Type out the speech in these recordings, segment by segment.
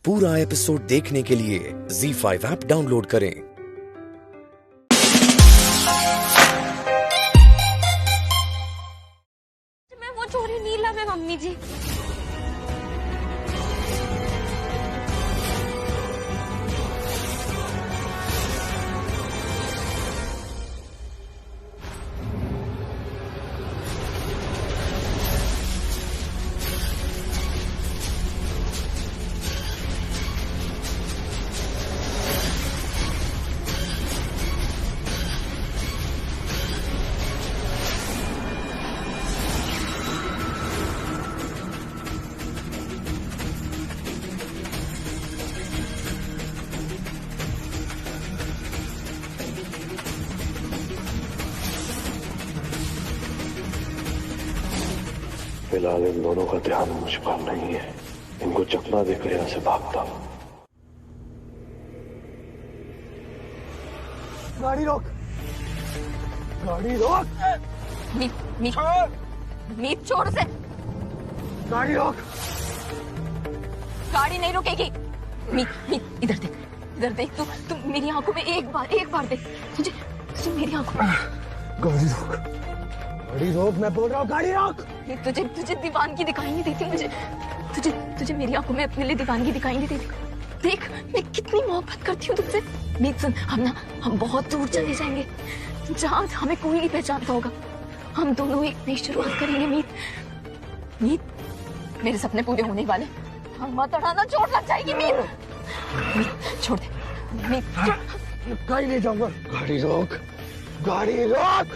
पूरा एपिसोड देखने के लिए ZEE5 ऐप डाउनलोड करें। मैं वो छोरी नीलम है मम्मी जी। फिलहाल इन दोनों का ध्यान मुझ पर नहीं है। इनको चकमा देकर यहां से भागता हूं। गाड़ी रोक, गाड़ी रोक। मीत छोड़ से। गाड़ी रोक। गाड़ी नहीं रुकेगी। मीत इधर देख तू मेरी आंखों में एक बार देख। तुझे मेरी आंखों में। गाड़ी रोक, मैं बोल रहा हूँ गाड़ी रोक। तुझे दीवानगी दिखाई नहीं देती मुझे। तुझे मेरी आंखों में अपने लिए दीवानगी दिखाई नहीं देती। देख मैं कितनी मोहब्बत करती हूँ तुझसे। मीत सुन, हम बहुत दूर चले जाएंगे जहाँ हमें कोई नहीं पहचानता होगा। हम दोनों एक नई शुरुआत करेंगे। मीत मेरे सपने पूरे होने वाले। हम मत अड़ाना, चोट लग जाएगी। मीत छोड़ दे। मीत कहीं नहीं जाऊंगा। गाड़ी रोक, गाड़ी रोक।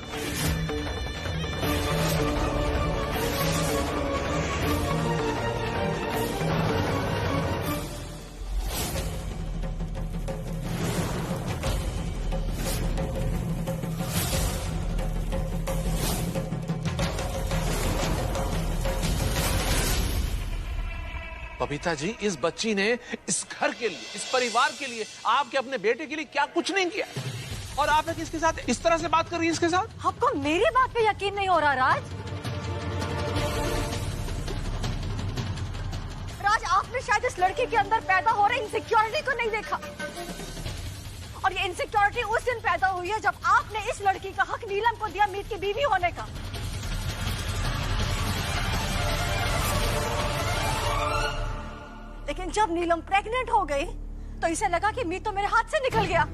बबीता जी, इस बच्ची ने इस घर के लिए, इस परिवार के लिए, आपके अपने बेटे के लिए क्या कुछ नहीं किया, और आप इसके साथ इस तरह से बात कर रही हैं इसके साथ। आपको मेरी बात पे यकीन नहीं हो रहा राज? आपने शायद इस लड़की के अंदर पैदा हो रही इनसिक्योरिटी को नहीं देखा। और ये इनसिक्योरिटी उस दिन पैदा हुई है जब आपने इस लड़की का हक नीलम को दिया मीत की बीवी होने का। लेकिन जब नीलम प्रेग्नेंट हो गई तो इसे लगा कि मीत तो मेरे हाथ से निकल गया।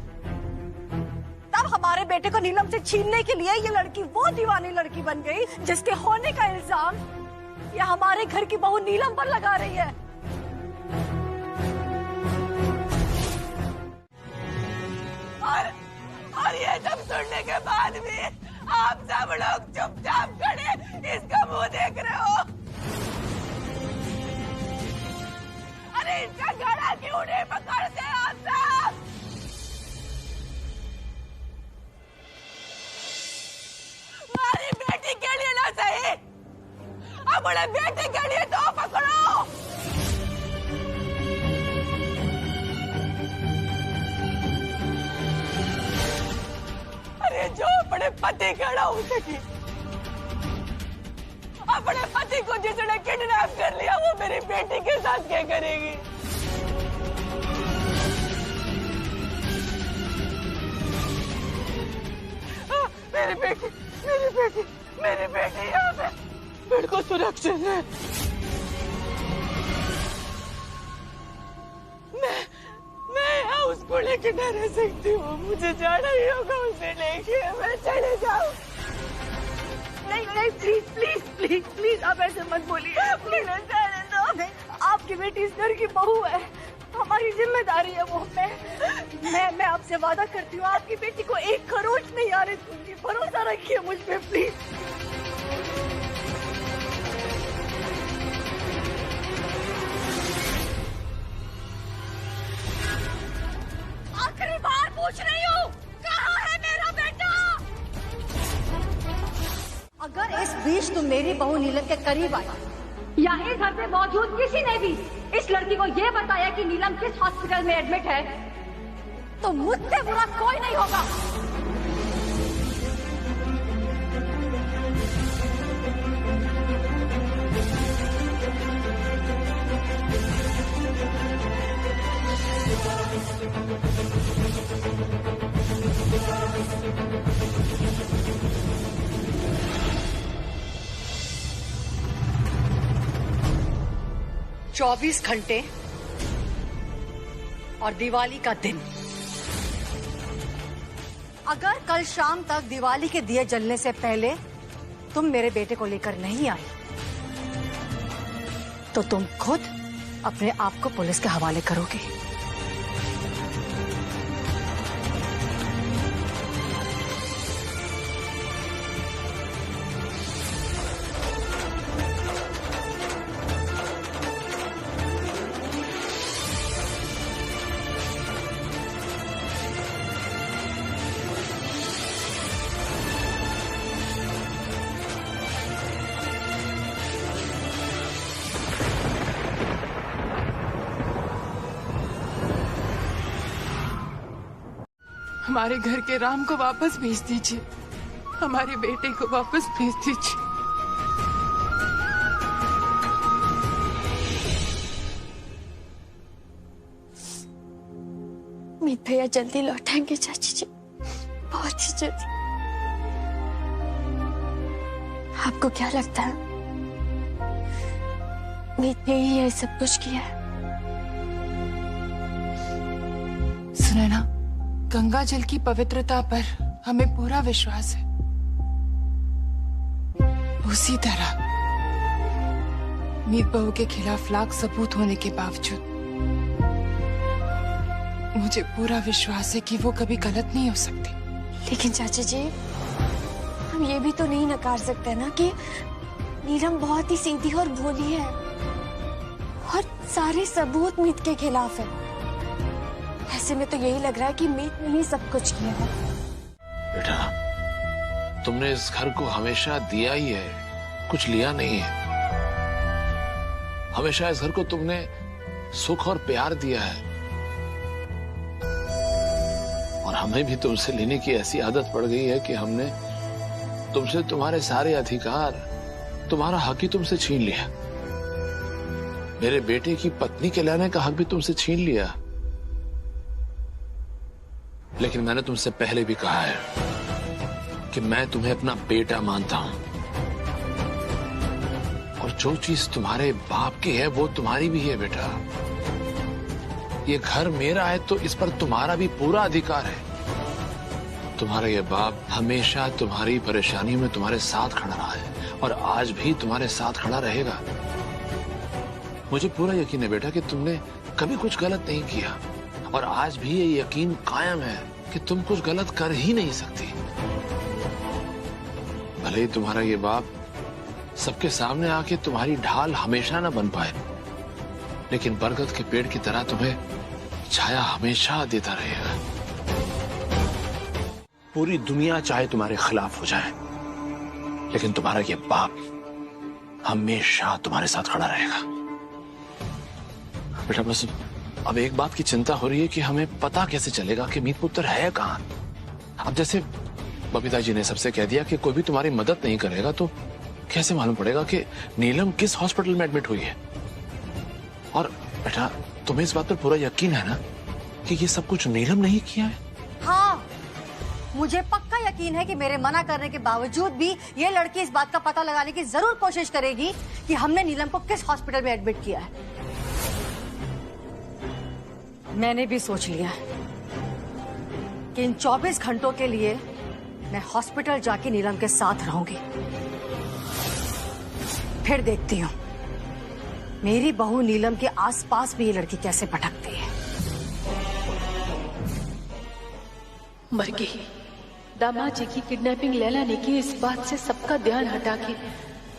तब हमारे बेटे को नीलम से छीनने के लिए ये लड़की वो दीवानी लड़की बन गई जिसके होने का इल्जाम ये हमारे घर की बहू नीलम पर लगा रही है। और ये सब सुनने के बाद भी आप सब लोग चुपचाप खड़े इसका मुंह देख रहे हो। अरे इसका गला क्यों नहीं पकड़ते आप सब? हमारी बेटी के लिए ना सही, अपने बेटे के लिए तो पकड़ो। अरे जो अपने पति खड़ा हो सकी, अपने पति को जिसने किडनैप कर लिया वो मेरी बेटी के साथ क्या करेगी? मेरी बेटी यहाँ पे मेरे को सुरक्षित है। मैं यहाँ उसको लेके न रह सकती हूँ। मुझे जाना ही होगा उसे लेके। मैं चले जाऊँ। नहीं प्लीज आप ऐसे मत बोलिए। प्लीज जाने दो। आपकी बेटी इस घर की बहू है, हमारी जिम्मेदारी है वो। मैं आपसे वादा करती हूँ आपकी बेटी को एक खरोच नहीं आने दूंगी। भरोसा रखिए मुझ पे प्लीज। आखिरी बार पूछ रही हूँ, कहाँ है मेरा बेटा? अगर इस बीच तुम मेरी बहू नीलम के करीब आई या इस घर पे मौजूद किसी ने भी इस लड़की को ये बताया कि नीलम किस हॉस्पिटल में एडमिट है, तो मुझसे बुरा कोई नहीं होगा। 24 घंटे और दिवाली का दिन। अगर कल शाम तक दिवाली के दिए जलने से पहले तुम मेरे बेटे को लेकर नहीं आई तो तुम खुद अपने आप को पुलिस के हवाले करोगे। हमारे घर के राम को वापस भेज दीजिए, हमारे बेटे को वापस भेज दीजिए। मीत भैया जल्दी लौटेंगे चाची जी, बहुत ही जल्दी। आपको क्या लगता है मीत भैया ही ये सब कुछ किया है? सुने ना, गंगा जल की पवित्रता पर हमें पूरा विश्वास है। उसी तरह मीत बहू के खिलाफ लाख सबूत होने के बावजूद मुझे पूरा विश्वास है कि वो कभी गलत नहीं हो सकती। लेकिन चाची जी, हम ये भी तो नहीं नकार सकते ना कि नीलम बहुत ही सीधी और भोली है और सारे सबूत मीत के खिलाफ है। ऐसे में तो यही लग रहा है कि मीत ने ही सब कुछ किया है। बेटा, तुमने इस घर को हमेशा दिया ही है, कुछ लिया नहीं है। हमेशा इस घर को तुमने सुख और प्यार दिया है और हमें भी तुमसे लेने की ऐसी आदत पड़ गई है कि हमने तुमसे तुम्हारे सारे अधिकार, तुम्हारा हक ही तुमसे छीन लिया। मेरे बेटे की पत्नी कहलाने का हक भी तुमसे छीन लिया। लेकिन मैंने तुमसे पहले भी कहा है कि मैं तुम्हें अपना बेटा मानता हूं और जो चीज तुम्हारे बाप की है वो तुम्हारी भी है। बेटा, ये घर मेरा है तो इस पर तुम्हारा भी पूरा अधिकार है। तुम्हारा ये बाप हमेशा तुम्हारी परेशानियों में तुम्हारे साथ खड़ा रहा है और आज भी तुम्हारे साथ खड़ा रहेगा। मुझे पूरा यकीन है बेटा कि तुमने कभी कुछ गलत नहीं किया और आज भी ये यकीन कायम है कि तुम कुछ गलत कर ही नहीं सकती। भले ही तुम्हारा ये बाप सबके सामने आके तुम्हारी ढाल हमेशा ना बन पाए, लेकिन बरगद के पेड़ की तरह तुम्हें छाया हमेशा देता रहेगा। पूरी दुनिया चाहे तुम्हारे खिलाफ हो जाए, लेकिन तुम्हारा ये बाप हमेशा तुम्हारे साथ खड़ा रहेगा। बेटा, बस अब एक बात की चिंता हो रही है कि हमें पता कैसे चलेगा कि मीत पुत्र है कहां। अब जैसे बबीता जी ने सबसे कह दिया कि कोई भी तुम्हारी मदद नहीं करेगा, तो कैसे मालूम पड़ेगा कि नीलम किस हॉस्पिटल में एडमिट हुई है? और बेटा, तुम्हें इस बात पर पूरा यकीन है ना कि ये सब कुछ नीलम नहीं किया है? हाँ, मुझे पक्का यकीन है कि मेरे मना करने के बावजूद भी ये लड़की इस बात का पता लगाने की जरूर कोशिश करेगी कि हमने नीलम को किस हॉस्पिटल में एडमिट किया है। मैंने भी सोच लिया है कि इन 24 घंटों के लिए मैं हॉस्पिटल जाके नीलम के साथ रहूंगी। फिर देखती हूँ मेरी बहू नीलम के आसपास भी ये लड़की कैसे भटकती है। मर गई। दामाद जी की किडनैपिंग लैला ने की, इस बात से सबका ध्यान हटा के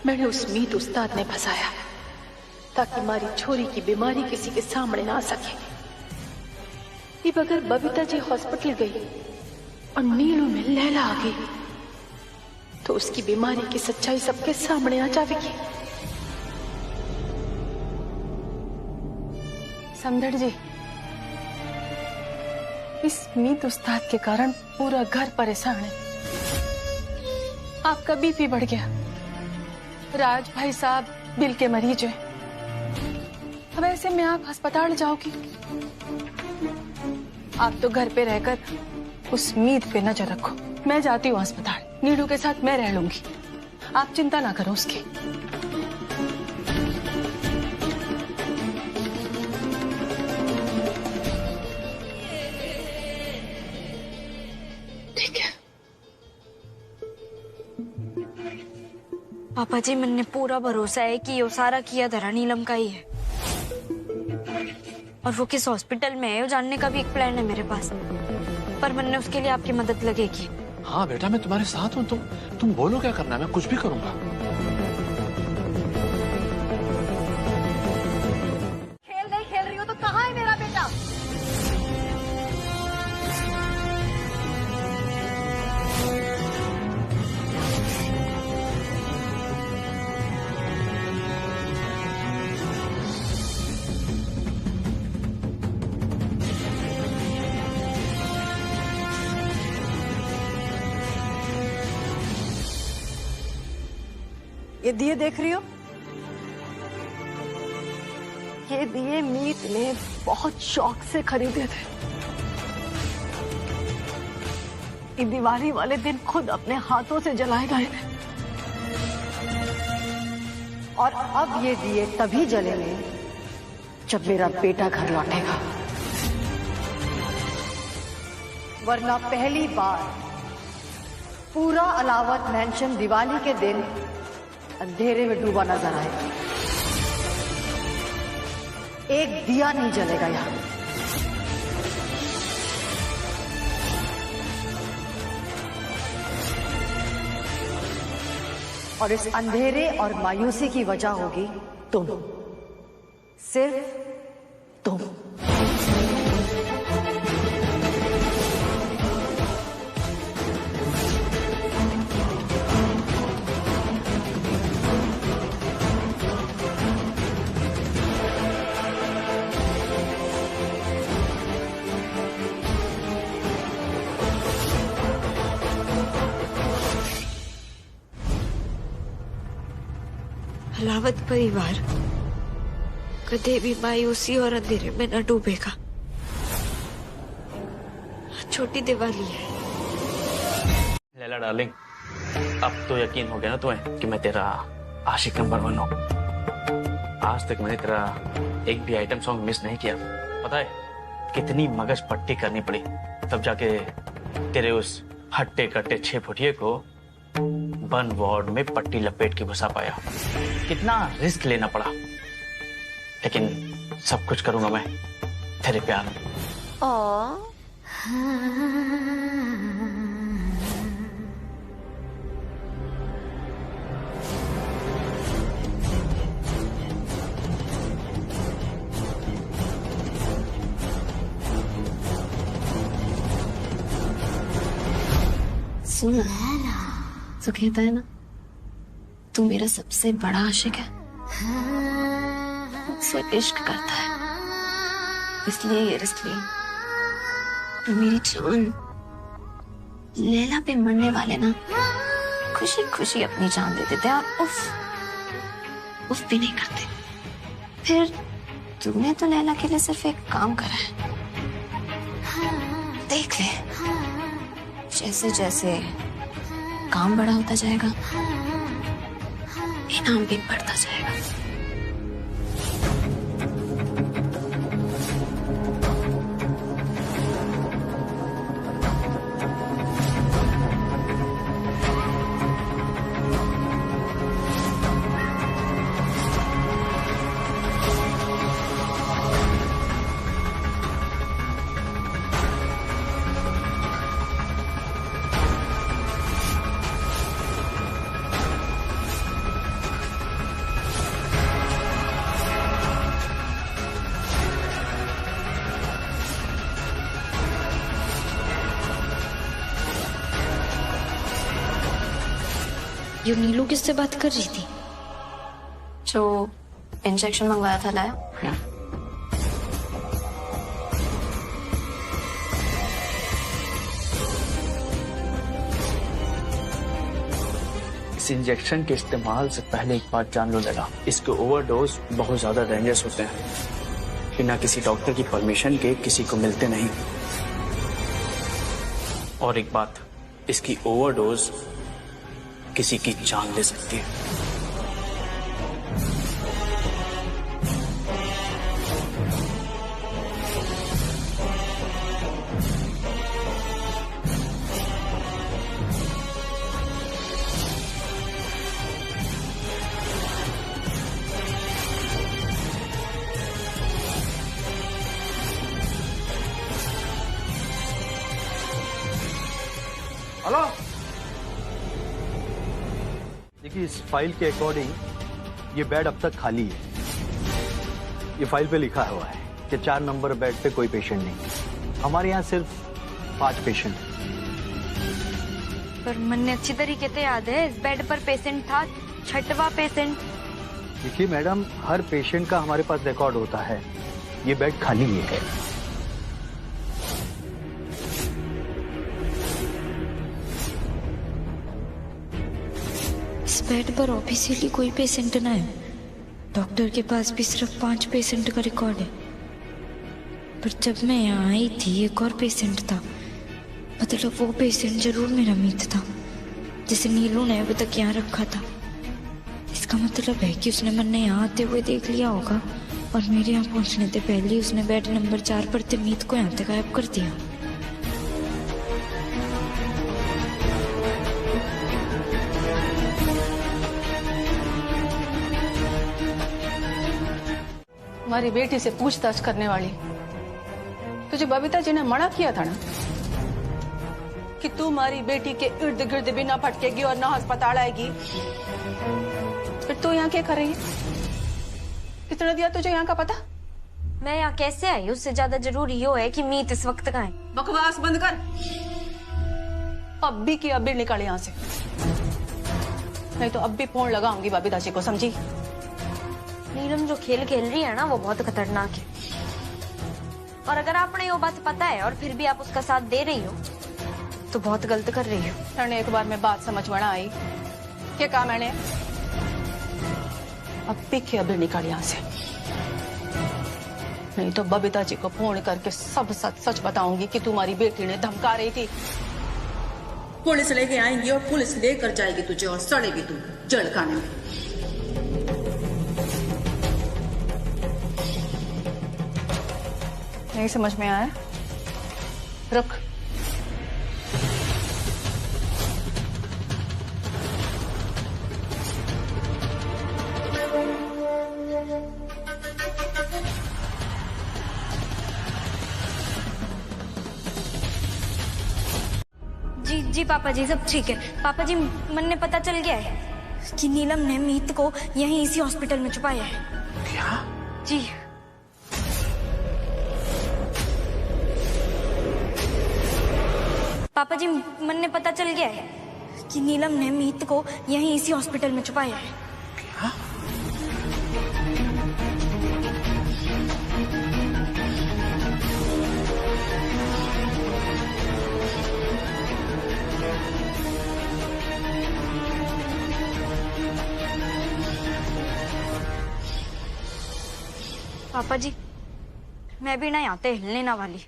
मैंने उस मीत उस्ताद ने फंसाया ताकि हमारी छोरी की बीमारी किसी के सामने ना आ सके। अब अगर बबीता जी हॉस्पिटल गई और नीलू में लैला आ गई तो उसकी बीमारी की सच्चाई सबके सामने आ जाएगी। समझड़ जी, इस मीत उस्ताद के कारण पूरा घर परेशान है। आपका बीपी बढ़ गया, राज भाई साहब दिल के मरीज हैं। अब ऐसे में आप अस्पताल जाओगी। आप तो घर पे रहकर उस मीत पे नजर रखो। मैं जाती हूँ अस्पताल, नीलू के साथ मैं रह लूंगी। आप चिंता ना करो उसकी। पापा जी मैंने पूरा भरोसा है कि ये सारा किया धरा नीलम का ही है, और वो किस हॉस्पिटल में है वो जानने का भी एक प्लान है मेरे पास, पर मैंने उसके लिए आपकी मदद लगेगी। हाँ बेटा, मैं तुम्हारे साथ हूँ। तुम बोलो क्या करना है, मैं कुछ भी करूंगा। खेल नहीं खेल रही हो तो कहाँ है मेरा बेटा? ये दिए देख रही हो? ये दिए मीत ने बहुत शौक से खरीदे थे। ये दिवाली वाले दिन खुद अपने हाथों से जलाए गए थे, और अब ये दिए तभी जलेंगे जब मेरा बेटा घर लौटेगा, वरना पहली बार पूरा अलावत मैंशन दिवाली के दिन अंधेरे में डूबा नजर आएगा। एक दिया नहीं जलेगा यहां। और इस अंधेरे और मायूसी की वजह होगी तुम, सिर्फ तुम। अलावत परिवार कदे भी मायूसी और अंधेरे में न डूबेगा। छोटी दिवाली है। लैला डार्लिंग, अब तो यकीन हो गया ना तुम्हें कि मैं तेरा आशिक नंबर 1 हूँ। आज तक मैंने तेरा एक भी आइटम सॉन्ग मिस नहीं किया। पता है कितनी मगज पट्टी करनी पड़ी तब जाके तेरे उस हट्टे कट्टे 6 फुटिये को बर्न वार्ड में पट्टी लपेट के घुसा पाया। कितना रिस्क लेना पड़ा, लेकिन सब कुछ करूंगा मैं तेरे प्यार में। सुन, तो कहता है ना तू मेरा सबसे बड़ा आशिक है, मुझसे इश्क करता है, इसलिए ये रिस्क लिया। और मेरी जान लैला पे मरने वाले ना खुशी खुशी अपनी जान दे देते और उफ भी नहीं करते। फिर तूने तो लैला के लिए सिर्फ एक काम करा है, देख ले जैसे जैसे काम बड़ा होता जाएगा इनाम भी बढ़ता जाएगा। ये नीलू किससे बात कर रही थी? जो इंजेक्शन मंगवाया था लाया? इस इंजेक्शन के इस्तेमाल से पहले एक बात जान लो लैला, इसके ओवरडोज बहुत ज्यादा डेंजरस होते हैं, बिना किसी डॉक्टर की परमिशन के किसी को मिलते नहीं। और एक बात, इसकी ओवरडोज किसी की जान ले सकती है। हेलो। देखिए, इस फाइल के अकॉर्डिंग ये बेड अब तक खाली है। ये फाइल पे लिखा हुआ है कि 4 नंबर बेड पे कोई पेशेंट नहीं। हमारे यहाँ सिर्फ 5 पेशेंट। पर मैंने अच्छी तरीके से याद है, इस बेड पर पेशेंट था 6वां पेशेंट। देखिए मैडम, हर पेशेंट का हमारे पास रिकॉर्ड होता है। ये बेड खाली ही है। इस बेड पर ऑफिशियली कोई पेशेंट ना है। डॉक्टर के पास भी सिर्फ 5 पेशेंट का रिकॉर्ड है। पर जब मैं यहाँ आई थी एक और पेशेंट था। मतलब वो पेशेंट जरूर मेरा मीत था, जिसे नीलू ने अभी तक यहाँ रखा था। इसका मतलब है कि उसने मैंने यहाँ आते हुए देख लिया होगा और मेरे यहाँ पहुँचने से पहले ही उसने बेड नंबर 4 पर थे मीत को यहाँ तक गायब कर दिया। हमारी बेटी से पूछताछ करने वाली तुझे बबीता जी ने मना किया था ना कि तू हमारी बेटी के इर्द गिर्द भी ना भटकेगी और ना अस्पताल आएगी। फिर तू यहाँ क्या कर रही है? कितना दिया तुझे यहाँ का पता? मैं यहाँ कैसे आई? उससे ज्यादा जरूरी यो है कि मीत इस वक्त कहाँ है। बकवास बंद कर। अभी की अभी निकल यहाँ से, नहीं तो अब भी फोन लगाऊंगी बबीता जी को, समझी? नीलम जो खेल खेल रही है ना, वो बहुत खतरनाक है। और अगर आपने ये बात पता है और फिर भी आप उसका साथ दे रही हो तो बहुत गलत कर रही हो। तेने एक बार में बात समझ में ना आई? क्या कहा मैंने? अब पीछे अभी निकल यहाँ से, नहीं तो बबीता जी को फोन करके सब सच बताऊंगी कि तुम्हारी बेटी ने धमका रही थी। पुलिस लेके आएंगी और पुलिस लेकर जाएगी तुझे और सड़ेगी तू जड़खाने में। नहीं समझ में आया? रुक। जी पापा जी, सब ठीक है। पापा जी, मन ने पता चल गया है कि नीलम ने मीत को यहीं इसी हॉस्पिटल में छुपाया है। क्या? जी। पापा जी, मन ने पता चल गया है कि नीलम ने मीत को यहीं इसी हॉस्पिटल में छुपाया है। क्या? पापा जी, मैं भी ना यहाँ पे हिलने ना वाली।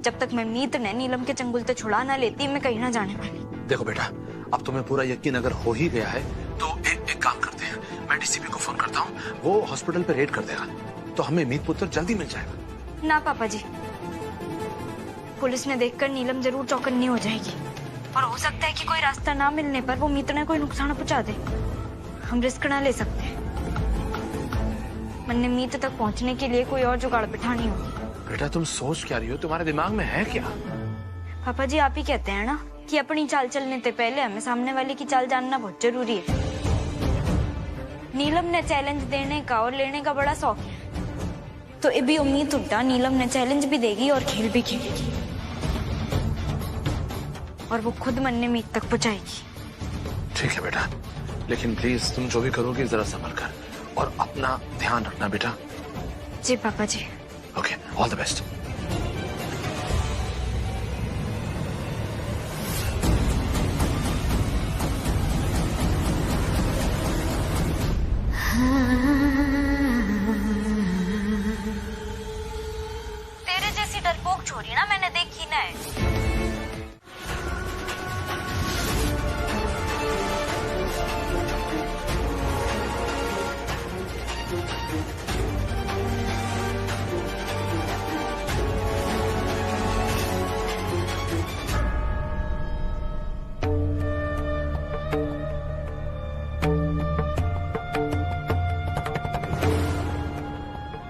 जब तक मैं मीत ने नीलम के चंगुल से छुड़ा ना लेती, मैं कहीं ना जाने वाली। देखो बेटा, अब तुम्हें पूरा यकीन अगर हो ही गया है तो एक काम करते हैं, मैं डीसीपी को फोन करता हूँ, वो हॉस्पिटल पे रेड कर देगा तो हमें मीत पुत्र जल्दी मिल जाएगा। ना पापा जी, पुलिस ने देखकर नीलम जरूर चौकन्नी हो जाएगी और हो सकता है कि कोई रास्ता ना मिलने पर वो मीत ने कोई नुकसान पहुंचा दे। हम रिस्क ना ले सकते। मैंने मीत तक पहुंचने के लिए कोई और जुगाड़ बिठानी होगी। बेटा तुम सोच क्या रही हो? तुम्हारे दिमाग में है क्या? पापा जी, आप ही कहते हैं ना कि अपनी चाल चलने से पहले हमें सामने वाले की चाल जानना बहुत जरूरी है। नीलम ने चैलेंज देने का और लेने का बड़ा शौक है, तो ये भी उम्मीद उठा नीलम ने चैलेंज भी देगी और खेल भी खेलेगी और वो खुद मन ने मीत तक पहुंचाएगी। ठीक है बेटा, लेकिन प्लीज तुम जो भी करोगे जरा संभल कर और अपना ध्यान रखना बेटा। जी पापा जी। Okay, all the best. तेरे जैसी डरपोक छोरी ना मैंने देखी ना है।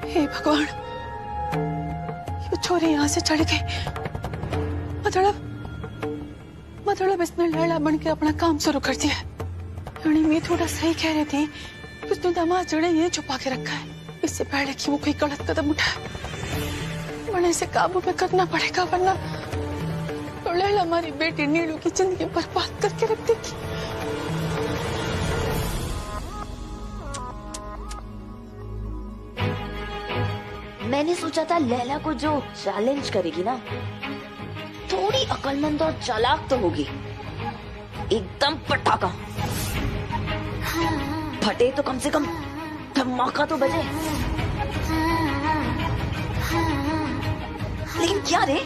हे भगवान, ये छोरी यहाँ से चढ़ गई। मतलब मतलब इसने लैला बन के अपना काम शुरू कर दिया है। यानी मैं थोड़ा सही कह रही थी, उसने दामाद जड़े ये छुपा के रखा है, इससे पहले कि वो कोई गलत कदम उठाए। वरना इसे काबू में करना पड़ेगा, वरना तो लैला हमारी बेटी नीलू की जिंदगी बर्बाद करके रख देगी। मैंने सोचा था लैला को जो चैलेंज करेगी ना, थोड़ी अक्लमंद और चालाक तो होगी, एकदम पटाखा फटे तो कम से कम धमाका तो बजे। लेकिन क्या रे,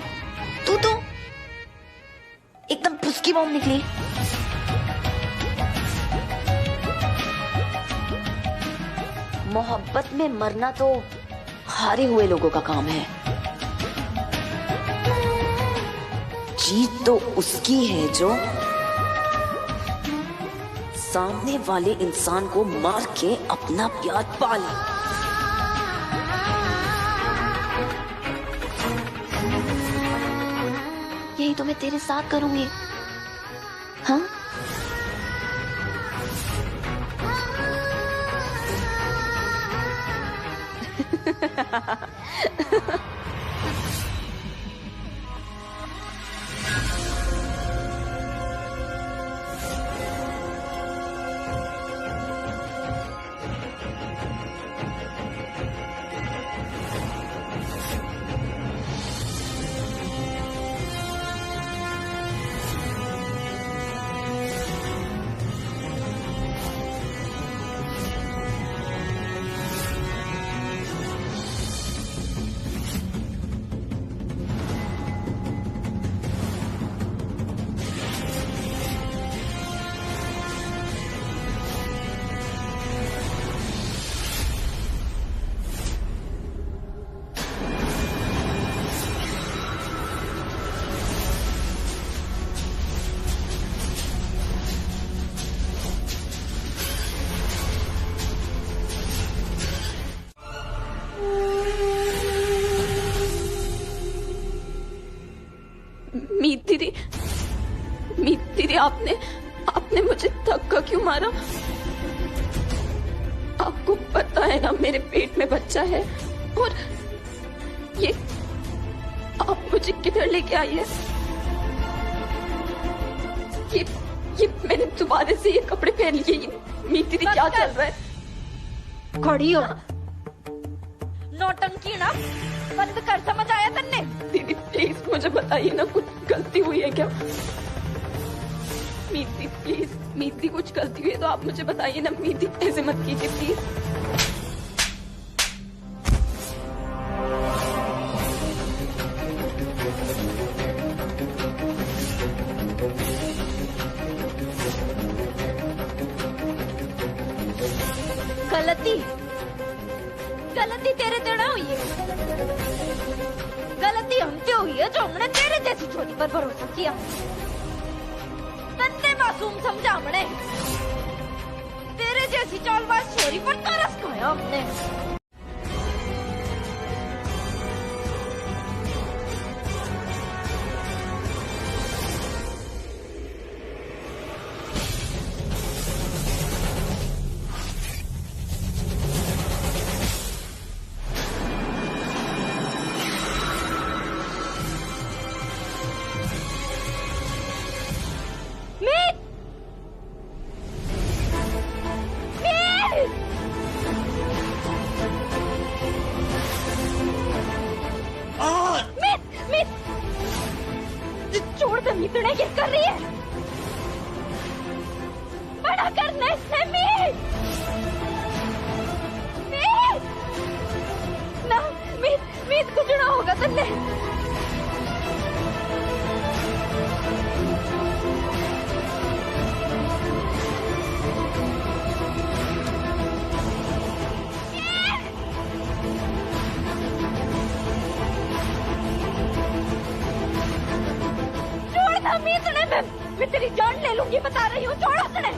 तू तो एकदम फुसकी बॉम्ब निकली। मोहब्बत में मरना तो हारे हुए लोगों का काम है, जीत तो उसकी है जो सामने वाले इंसान को मार के अपना प्यार पाले। यही तो मैं तेरे साथ करूंगी। हाँ, मीत दीदी, आपने मुझे धक्का क्यों मारा? आपको पता है ना मेरे पेट में बच्चा है, और ये आप मुझे किधर लेके आई है? ये मैंने दोबारा से ये कपड़े पहन लिए। मीत दीदी, क्या चल रहा है? खड़ी हो, नौटंकी ना बंद कर, समझ आया तन्ने? दीदी प्लीज मुझे बताइए ना, कुछ गलती हुई है क्या? मीत प्लीज, मीत कुछ गलती हुई है तो आप मुझे बताइए ना। मीत ऐसे मत कीजिए प्लीज। गलती तेरे तेड़ा हुई है, गलती हमसे हुई है जो हमने तेरे जैसी छोरी पर भरोसा किया। तन्ने मासूम समझा हमने, तेरे जैसी चालबाज छोरी पर तरस खाया हमने। छोड़ दे, मितने क्या कर रही है? बड़ा करने से मीत कुछ ना होगा तन्ने। मैं तेरी जान ले लूंगी, बता रही हूँ, छोड़ो तने।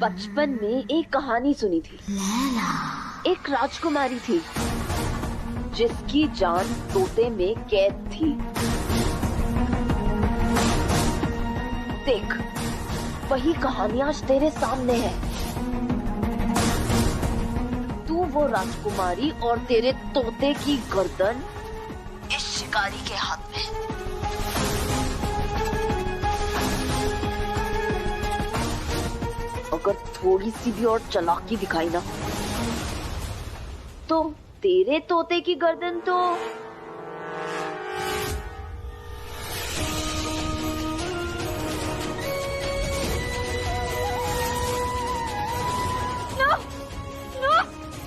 बचपन में एक कहानी सुनी थी। एक राजकुमारी थी जिसकी जान तोते में कैद थी। देख, वही कहानी आज तेरे सामने है। तू वो राजकुमारी और तेरे तोते की गर्दन इस शिकारी के हाथ में। अगर थोड़ी सी भी और चालाकी दिखाई ना, तो तेरे तोते की गर्दन तो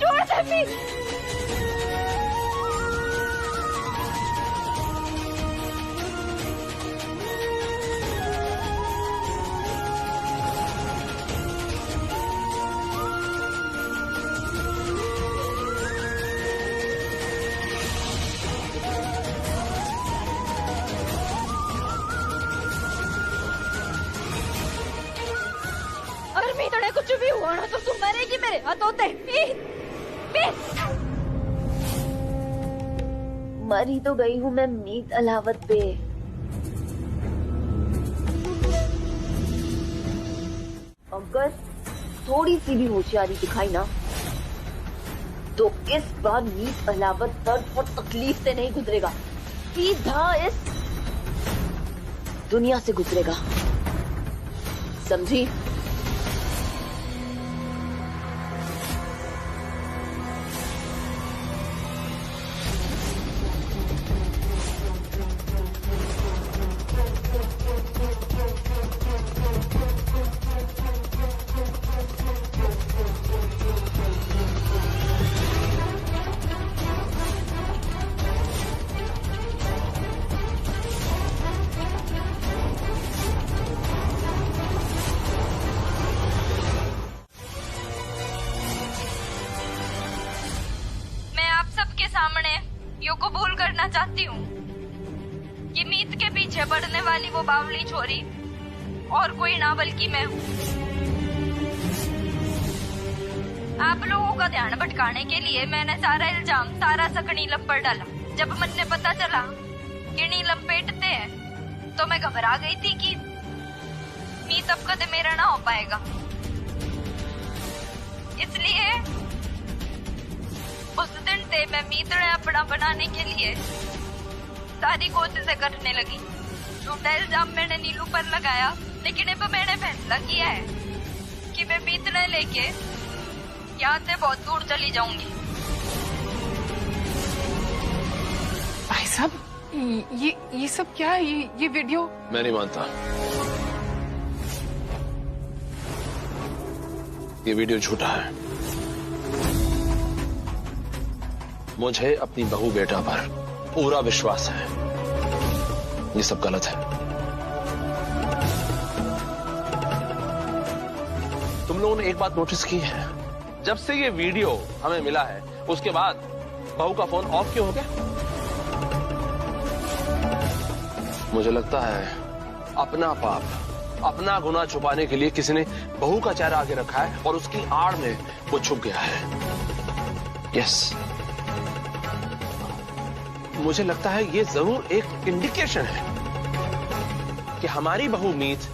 छोड़ दे प्लीज। अगर मैं थोड़े कुछ भी हुआ ना तो तू मरेगी मेरे हाथों से। मरी तो गई हूँ मैं मीत अलावत पे। अगर थोड़ी सी भी होशियारी दिखाई ना, तो इस बार मीत अलावत दर्द और तकलीफ से नहीं गुजरेगा, सीधा इस दुनिया से गुजरेगा। समझी? सामने यो कबूल करना चाहती हूँ कि मीत के पीछे पड़ने वाली वो बावली छोरी और कोई ना बल्कि मैं हूँ। आप लोगों का ध्यान भटकाने के लिए मैंने सारा इल्जाम सारा शक नीलम पर डाला। जब मन ने पता चला कि नीलम पेटते हैं तो मैं घबरा गई थी कि मीत अब कदे मेरा ना हो पाएगा। इसलिए उस दिन से मैं मीत ने अपना बनाने के लिए सारी कोशिशें करने लगी। झूठा इल्जाम मैंने नीलू पर लगाया, लेकिन अब मैंने फैसला किया है कि मैं मीत ने लेके यहाँ से बहुत दूर चली जाऊंगी। भाई साहब, ये सब क्या है? ये वीडियो मैं नहीं मानता। ये वीडियो झूठा है। मुझे अपनी बहू बेटा पर पूरा विश्वास है। ये सब गलत है। तुम लोगों ने एक बात नोटिस की है, जब से ये वीडियो हमें मिला है उसके बाद बहू का फोन ऑफ क्यों हो गया? मुझे लगता है अपना पाप, अपना गुनाह छुपाने के लिए किसी ने बहू का चेहरा आगे रखा है और उसकी आड़ में वो छुप गया है। यस, मुझे लगता है ये जरूर एक इंडिकेशन है कि हमारी बहू मीत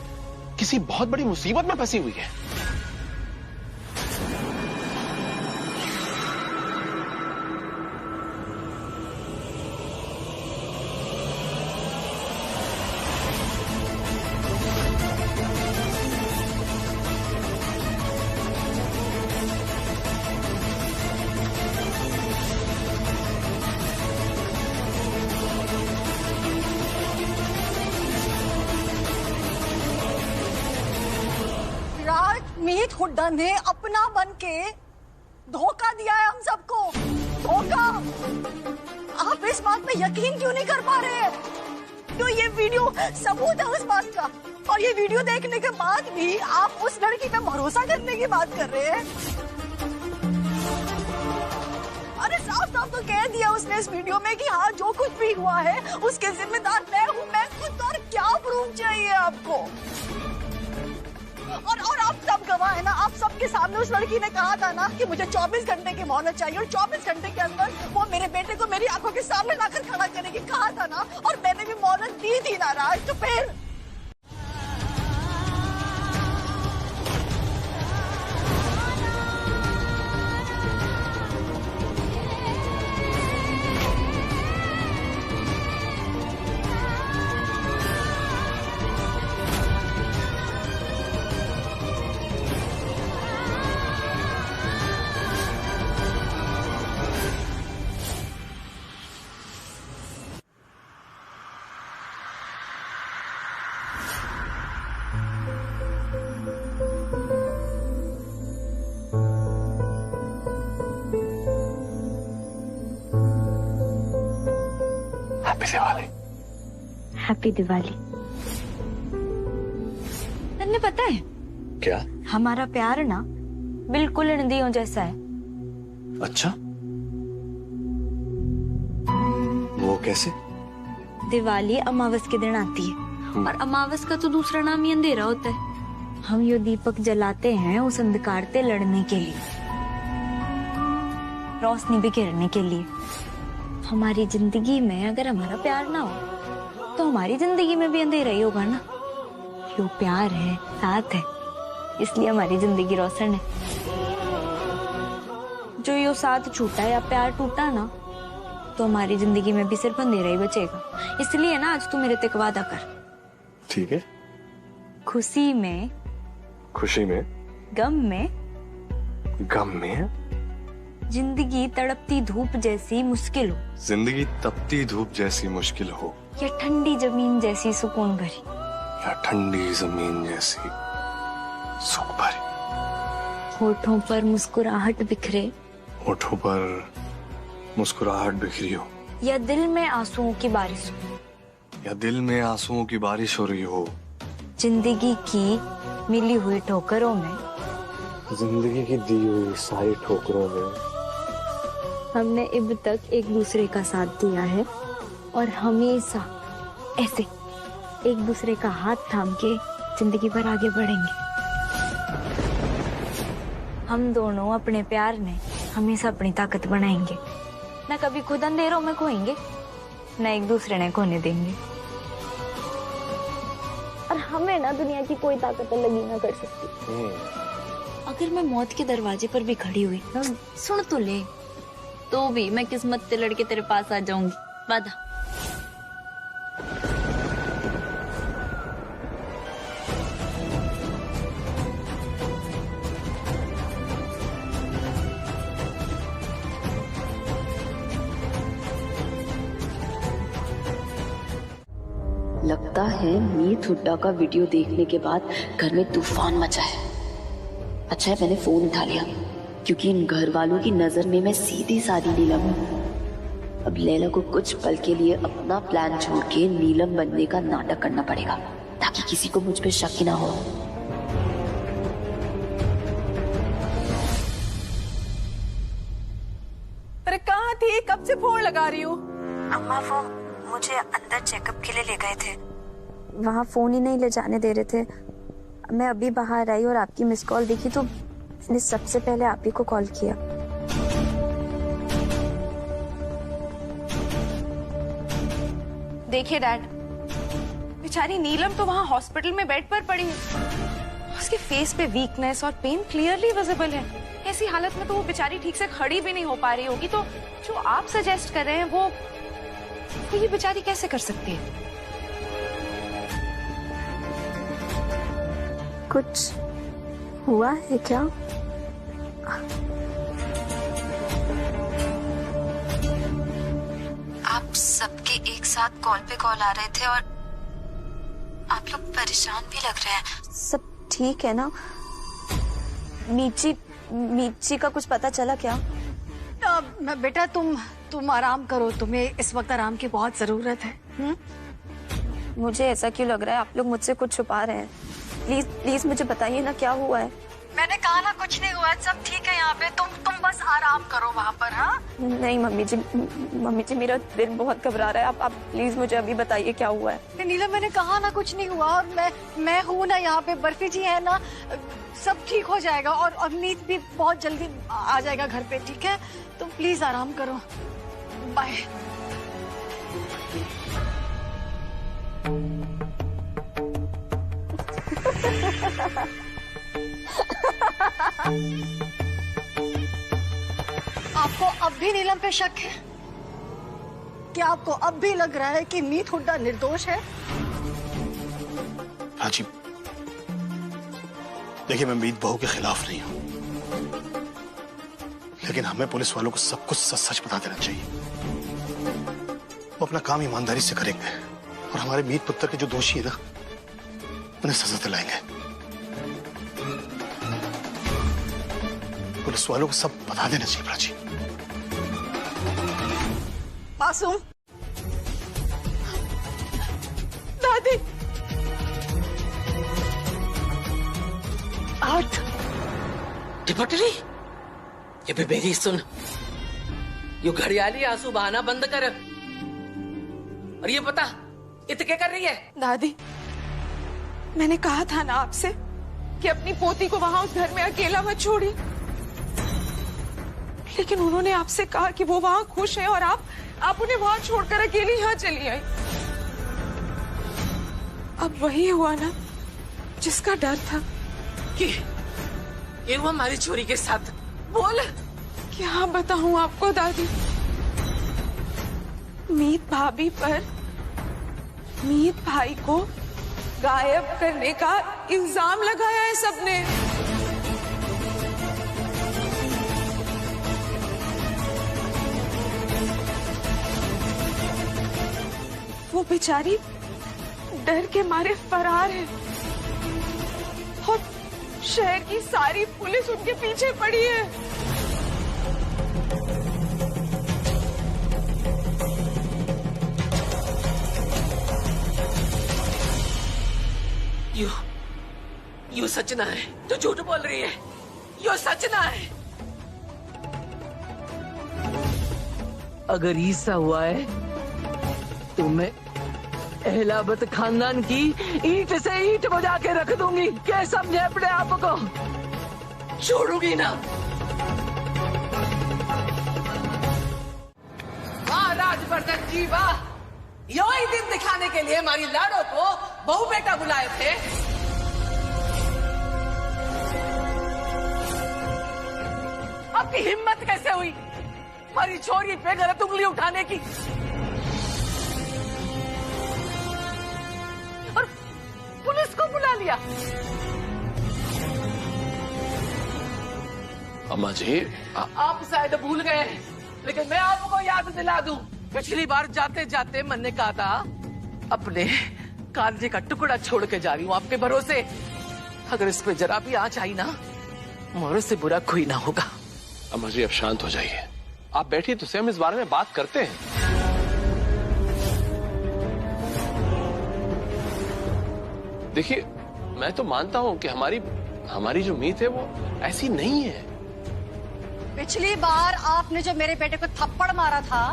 किसी बहुत बड़ी मुसीबत में फंसी हुई है। मीत हुड्डा ने अपना बन के धोखा दिया है हम सबको। धोखा। आप इस बात पे यकीन क्यों नहीं कर पा रहे हैं? तो ये वीडियो सबूत है उस बात का, और ये वीडियो देखने के बाद भी आप उस लड़की पे भरोसा करने की बात कर रहे हैं। अरे साफ साफ तो कह दिया उसने इस वीडियो में कि हाँ, जो कुछ भी हुआ है उसके जिम्मेदार मैं हूँ, मैं खुद। और क्या प्रूफ चाहिए आपको? और आप सब गवाह है ना, आप सब आपके सामने उस लड़की ने कहा था ना कि मुझे 24 घंटे की मोहलत चाहिए और 24 घंटे के अंदर वो मेरे बेटे को मेरी आंखों के सामने लाकर खड़ा करेगी, कहा था ना, और मैंने भी मोहलत दी थी ना राज। तो फिर हैप्पी दिवाली। तन्ने पता है क्या? हमारा प्यार ना बिल्कुल नदियों जैसा है। अच्छा, वो कैसे? दिवाली अमावस के दिन आती है और अमावस का तो दूसरा नाम ही अंधेरा होता है। हम ये दीपक जलाते हैं उस अंधकार से लड़ने के लिए, रोशनी बिखेरने के लिए। हमारी जिंदगी में अगर हमारा प्यार ना हो तो हमारी जिंदगी में भी अंधेरा ही होगा ना। यो प्यार है, साथ है, इसलिए हमारी जिंदगी रोशन है। जो यो साथ छूटा या प्यार टूटा ना तो हमारी जिंदगी में भी सिर्फ अंधेरा ही बचेगा। इसलिए ना आज तू मेरे तक वादा कर। ठीक है। खुशी में, गम में, जिंदगी तड़पती धूप जैसी मुश्किल हो, जिंदगी तपती धूप जैसी मुश्किल हो, या ठंडी जमीन जैसी सुकून भरी, या ठंडी जमीन जैसी सुख भरी। होठों पर मुस्कुराहट बिखरे, होठों पर मुस्कुराहट बिखरी हो, या दिल में आंसुओं की बारिश हो, या दिल में आंसुओं की बारिश हो रही हो। जिंदगी की मिली हुई ठोकरों में, जिंदगी की दी हुई सारी ठोकरों में हमने अब तक एक दूसरे का साथ दिया है और हमेशा ऐसे एक दूसरे का हाथ थाम के जिंदगी पर आगे बढ़ेंगे। हम दोनों अपने प्यार में हमेशा अपनी ताकत बनाएंगे, न कभी खुद अंधेरों में खोएंगे, न एक दूसरे ने खोने देंगे। और हमें ना दुनिया की कोई ताकत अलग ही ना कर सकती। अगर मैं मौत के दरवाजे पर भी खड़ी हुई, सुन तो ले, तो भी मैं किस्मत से लड़के तेरे पास आ जाऊंगी, वादा। लगता है मीत हुड्डा का वीडियो देखने के बाद घर में तूफान मचा है। अच्छा है मैंने फोन उठा लिया, क्योंकि इन घर वालों की नजर में मैं सीधी सादी नीलम हूँ। अब लैला को कुछ पल के लिए अपना प्लान छोड़ के नीलम बनने का नाटक करना पड़ेगा, ताकि किसी को मुझ पे शक ही ना हो। अरे कहाँ थी, कब से फोन लगा रही हूँ? अम्मा वो मुझे अंदर चेकअप के लिए ले गए थे, वहाँ फोन ही नहीं ले जाने दे रहे थे। मैं अभी बाहर आई और आपकी मिस कॉल देखी तो मैंने सबसे पहले आप ही को कॉल किया। देखिए डैड, बेचारी नीलम तो वहाँ हॉस्पिटल में बेड पर पड़ी है। उसके फेस पे वीकनेस और पेन क्लियरली विजिबल है। ऐसी हालत में तो वो बेचारी ठीक से खड़ी भी नहीं हो पा रही होगी। तो जो आप सजेस्ट कर रहे हैं वो ये बेचारी कैसे कर सकती है? कुछ हुआ है क्या? आप सबके एक साथ कॉल पे कॉल आ रहे थे और आप लोग परेशान भी लग रहे हैं। सब ठीक है ना? मीची का कुछ पता चला क्या? बेटा तुम आराम करो, तुम्हें इस वक्त आराम की बहुत जरूरत है। मुझे ऐसा क्यों लग रहा है आप लोग मुझसे कुछ छुपा रहे हैं? प्लीज मुझे बताइए ना क्या हुआ है। मैंने कहा ना कुछ नहीं हुआ, सब ठीक है यहाँ पे। तुम बस आराम करो वहाँ पर। हाँ नहीं मम्मी जी मेरा दिल बहुत घबरा रहा है। आप प्लीज मुझे अभी बताइए क्या हुआ है। नीलम मैंने कहा ना कुछ नहीं हुआ, और मैं हूँ ना यहाँ पे, बर्फी जी है ना, सब ठीक हो जाएगा। और मीत भी बहुत जल्दी आ जाएगा घर पे, ठीक है? तुम प्लीज आराम करो। बाय। आपको अब भी नीलम पे शक है? क्या आपको अब भी लग रहा है कि मीत हुड्डा निर्दोष है? राजी, देखिए मैं मीत बहू के खिलाफ नहीं हूं, लेकिन हमें पुलिस वालों को सब कुछ सच सच बता देना चाहिए। वो अपना काम ईमानदारी से करेंगे और हमारे मीत पुत्र के जो दोषी है ना, उन्हें सजा दिलाएंगे। पुलिस वालों को सब बता देना चाहिए प्राची। मासूम दादी, आठ टिपटरी, ये भी मेरी सुन, यो घड़ियाली आंसू बहाना बंद कर। और ये बता, इत क्या कर रही है? दादी, मैंने कहा था ना आपसे कि अपनी पोती को वहां उस घर में अकेला मत छोड़िए, लेकिन उन्होंने आपसे कहा कि वो वहां खुश है और आप उन्हें वहां छोड़कर अकेली यहाँ चली आई। अब वही हुआ ना जिसका डर था। कि ये हुआ हमारी छोरी के साथ? बोल। क्या बताऊं आपको दादी, मीत भाभी पर मीत भाई को गायब करने का इल्जाम लगाया है सबने। वो बेचारी डर के मारे फरार है और शहर की सारी पुलिस उनके पीछे पड़ी है। यू सच ना है तो झूठ बोल रही है। यो सच ना है। अगर ऐसा हुआ है तो मैं अहलावत खानदान की ईंट से ईंट बजा के रख दूंगी। क्या समझे अपने आप को? छोड़ूंगी ना। वाह राजवर्धन जी वाह, यो ही दिन दिखाने के लिए हमारी लाड़ो को बहू बेटा बुलाए थे। आपकी हिम्मत कैसे हुई हमारी छोरी पे गलत उंगली उठाने की? और पुलिस को बुला लिया। अम्मा जी आप शायद भूल गए, लेकिन मैं आपको याद दिला दूं। पिछली बार जाते जाते मैंने कहा था अपने कांधे का टुकड़ा छोड़ के जा रही हूँ आपके भरोसे। अगर इस पे जरा भी आंच आई ना, मोरे से बुरा कोई ना होगा। अम्मा जी अब शांत हो जाइए, आप बैठिए तो सही, हम इस बारे में बात करते हैं। देखिए मैं तो मानता हूं कि हमारी जो मीत है वो ऐसी नहीं है। पिछली बार आपने जो मेरे बेटे को थप्पड़ मारा था,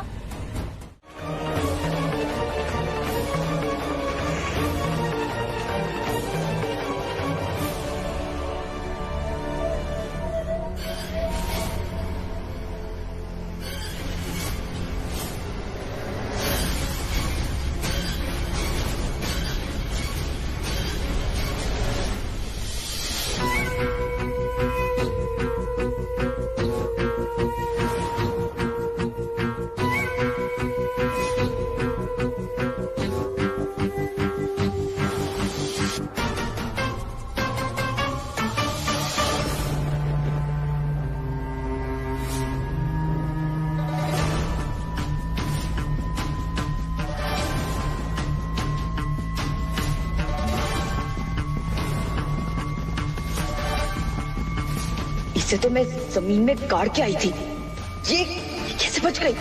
इसे तो मैं जमीन में गाड़ के आई थी। ये कैसे बच गई?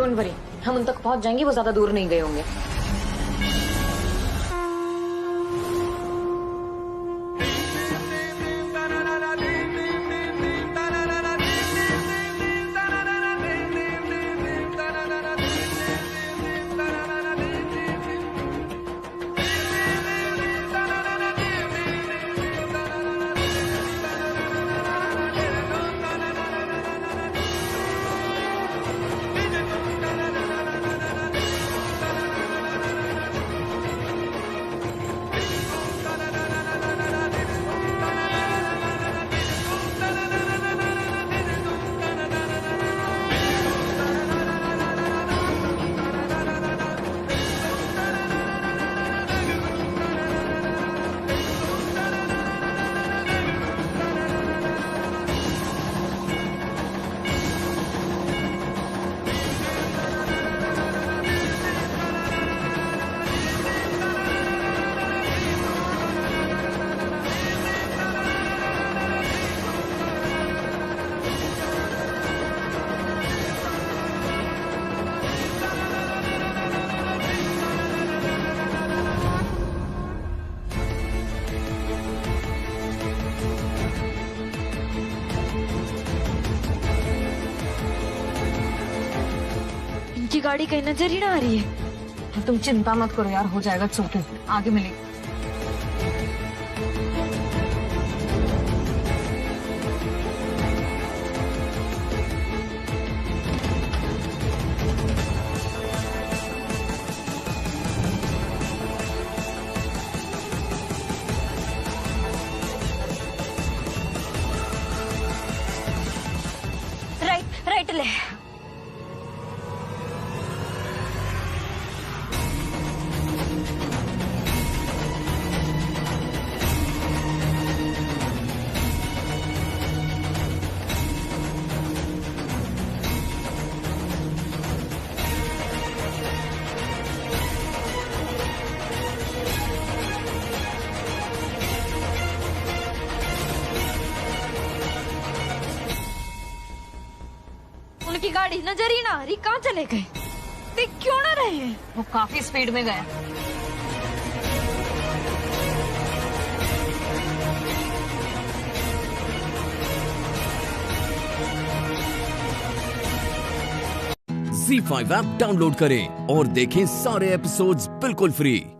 डोंट वरी, हम उन तक पहुंच जाएंगे, वो ज्यादा दूर नहीं गए होंगे। इनकी गाड़ी कहीं नजर ही ना आ रही है। तुम चिंता मत करो यार, हो जाएगा छोटू, आगे मिलेगी। राइट राइट ले। उनकी गाड़ी नजर ही ना आ रही, कहाँ चले गए? देख क्यों ना रहे हैं? वो काफी स्पीड में गया। ZEE5 ऐप डाउनलोड करें और देखें सारे एपिसोड्स बिल्कुल फ्री।